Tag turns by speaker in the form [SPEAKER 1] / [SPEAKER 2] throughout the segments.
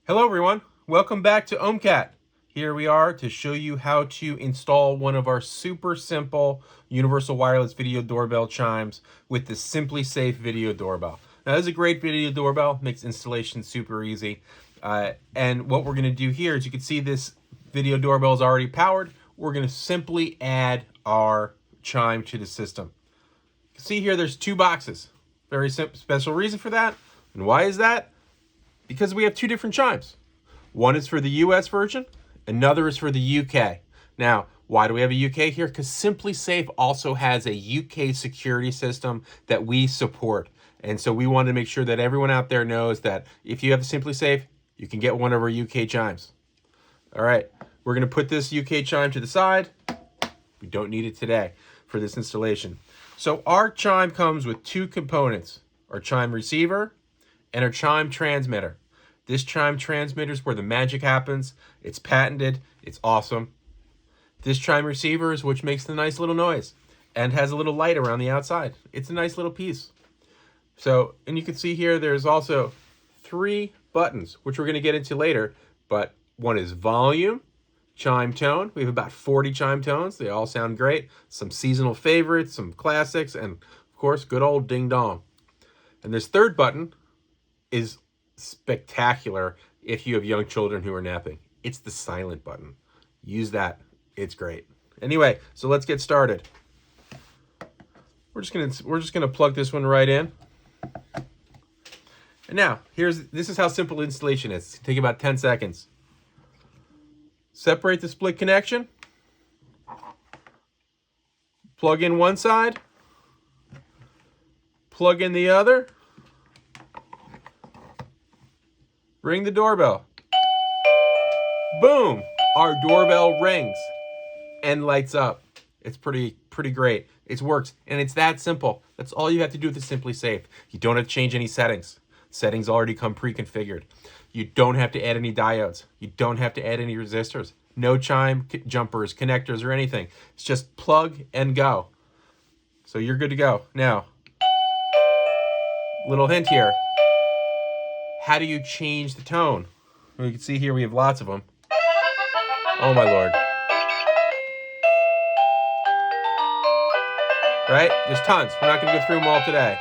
[SPEAKER 1] Hello everyone, welcome back to OhmKat. Here we are to show you how to install one of our super simple universal wireless video doorbell chimes with the Simplisafe video doorbell. Now this is a great video doorbell, makes installation super easy. And what we're going to do here is you can see this video doorbell is already powered. We're going to simply add our chime to the system. You can see here there's two boxes. Very simple, special reason for that. And why is that? Because we have two different chimes. One is for the US version, another is for the UK. Now, why do we have a UK here? Because Simplisafe also has a UK security system that we support. And so we wanted to make sure that everyone out there knows that if you have Simplisafe, you can get one of our UK chimes. All right, we're gonna put this UK chime to the side. We don't need it today for this installation. So our chime comes with two components, our Chime Receiver and our Chime Transmitter. This Chime Transmitter is where the magic happens. It's patented, it's awesome. This Chime Receiver is which makes the nice little noise and has a little light around the outside. It's a nice little piece. So, and you can see here, there's also three buttons, which we're gonna get into later, but one is volume, chime tone. We have about 40 chime tones. They all sound great. Some seasonal favorites, some classics, and of course, good old ding dong. And this third button is spectacular if you have young children who are napping. It's the silent button. Use that. It's great. Anyway, so let's get started. We're just gonna plug this one right in. And now, this is how simple installation is. It's take about 10 seconds. Separate the split connection. Plug in one side. Plug in the other. Ring the doorbell. Boom! Our doorbell rings and lights up. It's pretty great. It works, and it's that simple. That's all you have to do with the Simplisafe. You don't have to change any settings. Settings already come pre-configured. You don't have to add any diodes. You don't have to add any resistors. No chime jumpers, connectors, or anything. It's just plug and go. So you're good to go. Now, little hint here. How do you change the tone? Well, you can see here we have lots of them. Oh my Lord. Right? There's tons. We're not going to go through them all today.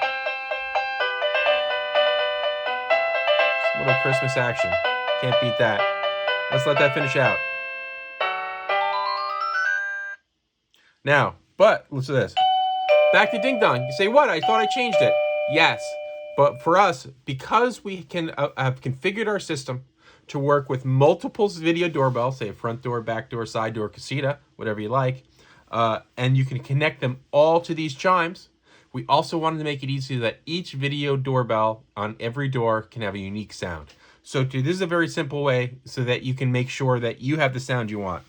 [SPEAKER 1] Just a little Christmas action. Can't beat that. Let's let that finish out. Now, but listen to this. Back to ding dong. You say, what? I thought I changed it. Yes. But for us, because we can have configured our system to work with multiple video doorbells, say a front door, back door, side door, casita, whatever you like, and you can connect them all to these chimes, we also wanted to make it easy so that each video doorbell on every door can have a unique sound. So this is a very simple way so that you can make sure that you have the sound you want.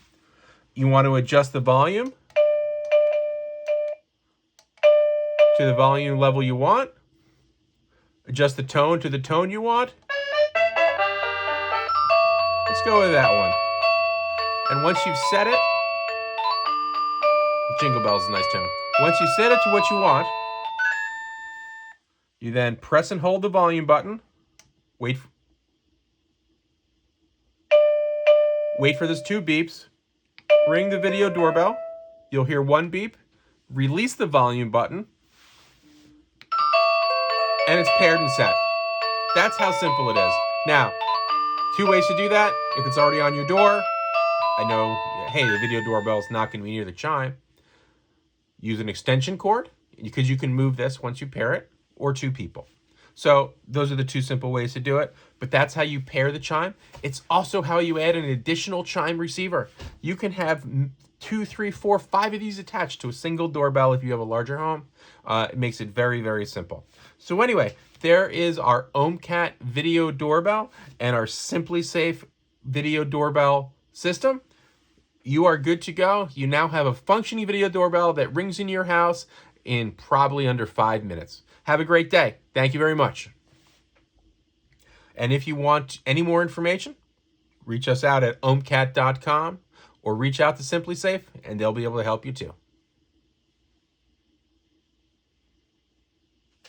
[SPEAKER 1] You want to adjust the volume to the volume level you want. Adjust the tone to the tone you want. Let's go with that one. And once you've set it, Jingle Bells is a nice tone. Once you set it to what you want, you then press and hold the volume button. Wait for those two beeps. Ring the video doorbell. You'll hear one beep. Release the volume button. And it's paired and set. That's how simple it is. Now, two ways to do that. If it's already on your door, I know, hey, the video doorbell is not going to be near the chime. Use an extension cord, because you can move this once you pair it, or two people. So those are the two simple ways to do it, but that's how you pair the chime. It's also how you add an additional chime receiver. You can have 2, 3, 4, 5 of these attached to a single doorbell if you have a larger home. It makes it very, very simple. So anyway, there is our OhmKat video doorbell and our Simplisafe video doorbell system. You are good to go. You now have a functioning video doorbell that rings in your house in probably under 5 minutes. Have a great day. Thank you very much. And if you want any more information, reach us out at ohmkat.com or reach out to Simplisafe and they'll be able to help you too.